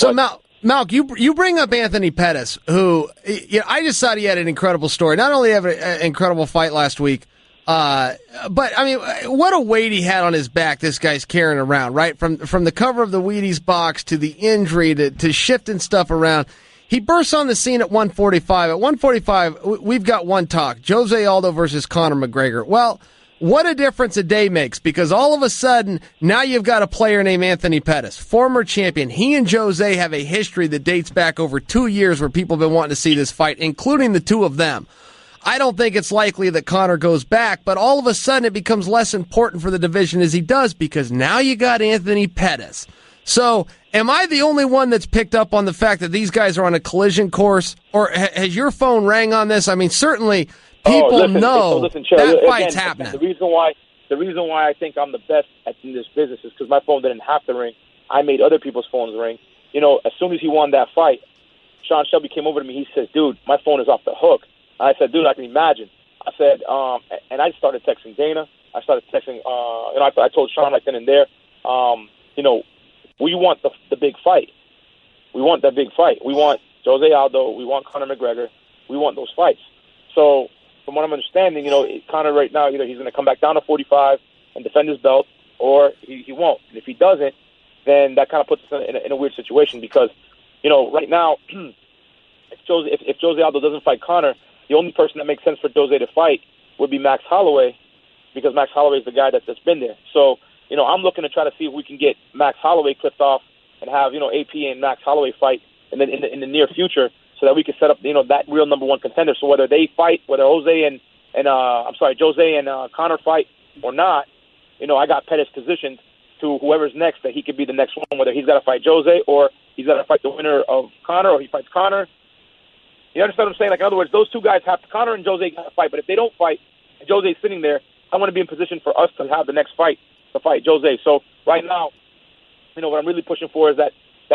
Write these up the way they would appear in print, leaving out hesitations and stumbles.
So, Malk, you bring up Anthony Pettis, who I just thought he had an incredible story. Not only have an incredible fight last week, but I mean, what a weight he had on his back. This guy's carrying around, right? From the cover of the Wheaties box to the injury to shifting stuff around. He bursts on the scene at 145. At 145, we've got one talk: Jose Aldo versus Conor McGregor. Well, what a difference a day makes, because all of a sudden, now you've got a player named Anthony Pettis, former champion. He and Jose have a history that dates back over 2 years where people have been wanting to see this fight, including the two of them. I don't think it's likely that Conor goes back, but all of a sudden it becomes less important for the division as he does, because now you got Anthony Pettis. So, am I the only one that's picked up on the fact that these guys are on a collision course, or has your phone rang on this? I mean, certainly people know Chael, that fight's happening. The reason why I think I'm the best in this business is because my phone didn't have to ring. I made other people's phones ring. You know, as soon as he won that fight, Sean Shelby came over to me. He says, "Dude, my phone is off the hook." I said, "Dude, I can imagine." I said, and I started texting Dana. I started texting. I told Sean right then and there, we want the big fight. We want that big fight. We want Jose Aldo. We want Conor McGregor. We want those fights. So, from what I'm understanding, Conor right now, either he's going to come back down to 45 and defend his belt, or he won't. And if he doesn't, then that kind of puts us in a weird situation, because, right now, if Jose Aldo doesn't fight Conor, the only person that makes sense for Jose to fight would be Max Holloway, because Max Holloway is the guy that's been there. So, I'm looking to try to see if we can get Max Holloway clipped off and have, AP and Max Holloway fight in the near future, so that we can set up, that real number one contender. So whether they fight, whether Jose and Conor fight or not, I got Pettis positioned to whoever's next, that he could be the next one, whether he's got to fight Jose or he's got to fight the winner of Conor, or he fights Conor. You understand what I'm saying? Like, in other words, those two guys have to, Conor and Jose got to fight, but if they don't fight and Jose's sitting there, I want to be in position for us to have the next fight to fight Jose. So right now, what I'm really pushing for is that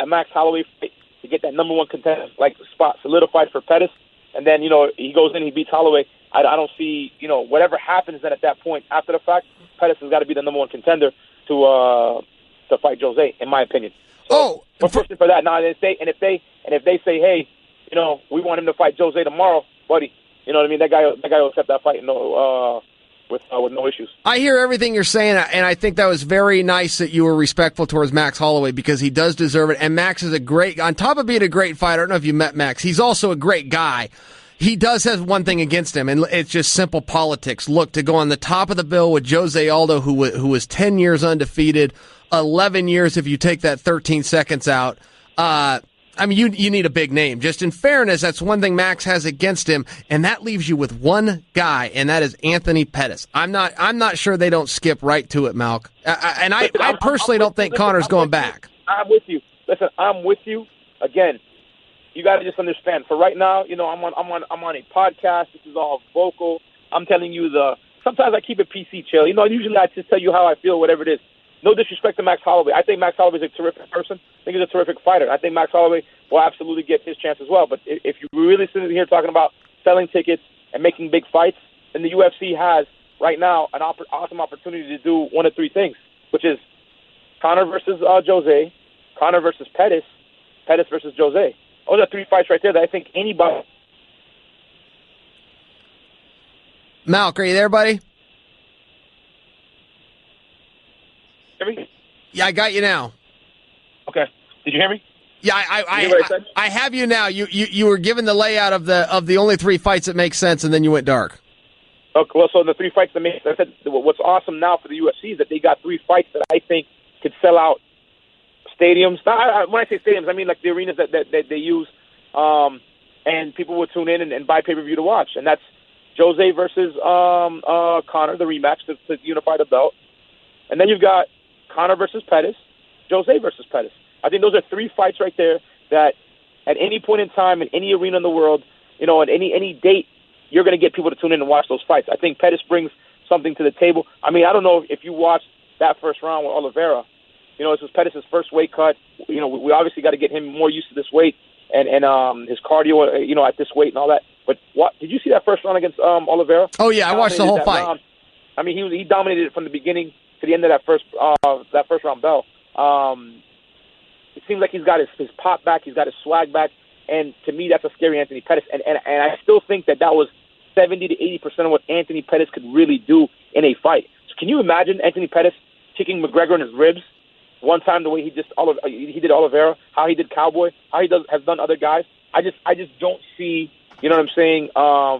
Max Holloway fight, to get that number one contender spot solidified for Pettis, and then he goes in, he beats Holloway. I don't see whatever happens then at that point after the fact, Pettis has got to be the number one contender to fight Jose, in my opinion. So we're pushing for that now. And if they say, hey, we want him to fight Jose tomorrow, buddy, you know what I mean? That guy will accept that fight with no issues. I hear everything you're saying, and I think that was very nice that you were respectful towards Max Holloway, because he does deserve it. And Max is on top of being a great fighter, I don't know if you met Max, he's also a great guy. He does have one thing against him, and it's just simple politics. Look, to go on the top of the bill with Jose Aldo, who was 10 years undefeated, 11 years if you take that 13 seconds out. You need a big name. Just in fairness, that's one thing Max has against him, and that leaves you with one guy, and that is Anthony Pettis. I'm not sure they don't skip right to it, Malk. I personally don't think Conor's going back. I'm with you. Listen, I'm with you. Again, you got to just understand. For right now, I'm on a podcast. This is all vocal. I'm telling you sometimes I keep it PC, Chael. Usually I just tell you how I feel, whatever it is. No disrespect to Max Holloway. I think Max Holloway is a terrific person. I think he's a terrific fighter. I think Max Holloway will absolutely get his chance as well. But if you really sit here talking about selling tickets and making big fights, then the UFC has right now an awesome opportunity to do one of three things, which is Conor versus Jose, Conor versus Pettis, Pettis versus Jose. Those are three fights right there that I think anybody... Malk, are you there, buddy? Hear me? Yeah, I got you now. Okay. Did you hear me? Yeah, I have you now. You were given the layout of the only three fights that make sense, and then you went dark. Okay, well, so the three fights that make sense. I said what's awesome now for the UFC is that they got three fights that I think could sell out stadiums. When I say stadiums, I mean like the arenas that they use, and people would tune in and buy pay-per-view to watch. And that's Jose versus Conor, the rematch to unify the belt. And then you've got Conor versus Pettis, Jose versus Pettis. I think those are three fights right there that at any point in time, in any arena in the world, at any date, you're going to get people to tune in and watch those fights. I think Pettis brings something to the table. I mean, I don't know if you watched that first round with Oliveira. This was Pettis' first weight cut. We obviously got to get him more used to this weight and his cardio, at this weight and all that. But did you see that first round against Oliveira? Oh, yeah, I watched the whole fight. Round. I mean, he dominated it from the beginning to the end of that first round bell. It seems like he's got his pop back, he's got his swag back, and to me, that's a scary Anthony Pettis. And I still think that was 70 to 80% of what Anthony Pettis could really do in a fight. So can you imagine Anthony Pettis kicking McGregor in his ribs one time, the way he did Oliveira, how he did Cowboy, how he has done other guys? I just don't see, you know what I'm saying,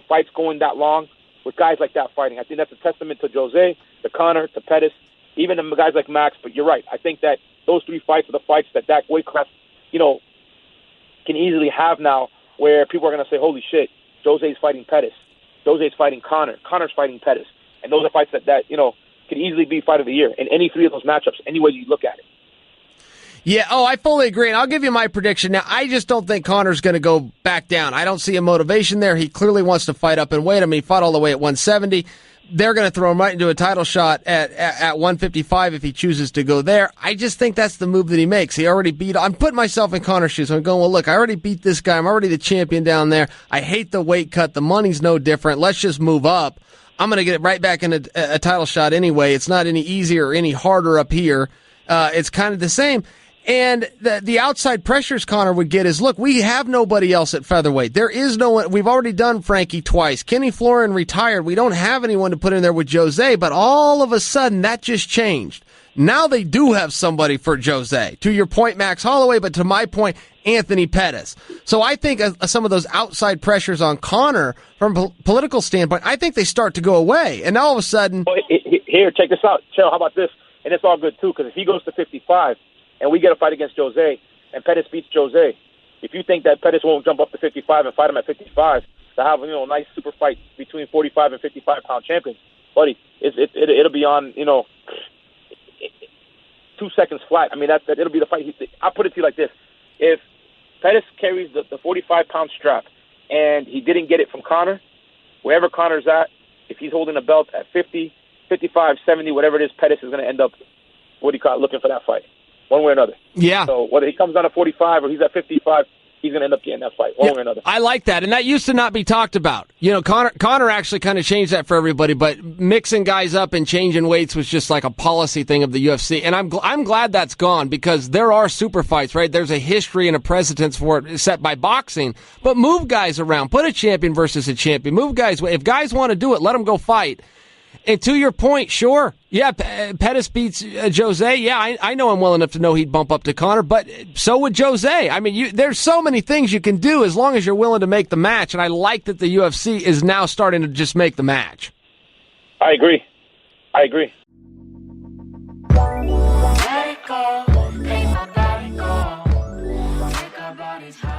fights going that long with guys like that fighting. I think that's a testament to Jose, to Conor, to Pettis, even to guys like Max. But you're right. I think that those 3 fights are the fights that weight class, can easily have now, where people are going to say, holy shit, Jose's fighting Pettis. Jose's fighting Conor. Conor's fighting Pettis. And those are fights that could easily be fight of the year in any 3 of those matchups, any way you look at it. Yeah, I fully agree, and I'll give you my prediction. Now, I just don't think Conor's going to go back down. I don't see a motivation there. He clearly wants to fight up in weight. I mean, he fought all the way at 170. They're going to throw him right into a title shot at 155 if he chooses to go there. I just think that's the move that he makes. He already I'm putting myself in Conor's shoes. I'm going, well, look, I already beat this guy. I'm already the champion down there. I hate the weight cut. The money's no different. Let's just move up. I'm going to get it right back in a title shot anyway. It's not any easier or any harder up here. It's kind of the same. And the outside pressures Conor would get is, look, we have nobody else at featherweight. There is no one. We've already done Frankie twice. Kenny Florin retired. We don't have anyone to put in there with Jose, but all of a sudden that just changed. Now they do have somebody for Jose. To your point, Max Holloway, but to my point, Anthony Pettis. So I think some of those outside pressures on Conor from a political standpoint, I think they start to go away. And now all of a sudden... Well, here, check this out. Chael, how about this? And it's all good, too, because if he goes to 55... and we get a fight against Jose, and Pettis beats Jose, if you think that Pettis won't jump up to 55 and fight him at 55 to have a nice super fight between 45 and 55-pound champions, buddy, it'll be on 2 seconds flat. I mean, it'll be the fight. I'll put it to you like this: if Pettis carries the 45-pound strap and he didn't get it from Conor, wherever Conor's at, if he's holding a belt at 50, 55, 70, whatever it is, Pettis is going to end up looking for that fight. One way or another. Yeah. So whether he comes down to 45 or he's at 55, he's going to end up getting that fight, one way or another. I like that, and that used to not be talked about. Conor actually kind of changed that for everybody, but mixing guys up and changing weights was just like a policy thing of the UFC, and I'm glad that's gone, because there are super fights, right? There's a history and a precedence for it set by boxing, but move guys around. Put a champion versus a champion. Move guys. If guys want to do it, let them go fight. And to your point, sure, yeah, Pettis beats Jose. Yeah, I know him well enough to know he'd bump up to Conor, but so would Jose. I mean, there's so many things you can do as long as you're willing to make the match, and I like that the UFC is now starting to just make the match. I agree. Let it go, make my body go, make our bodies high.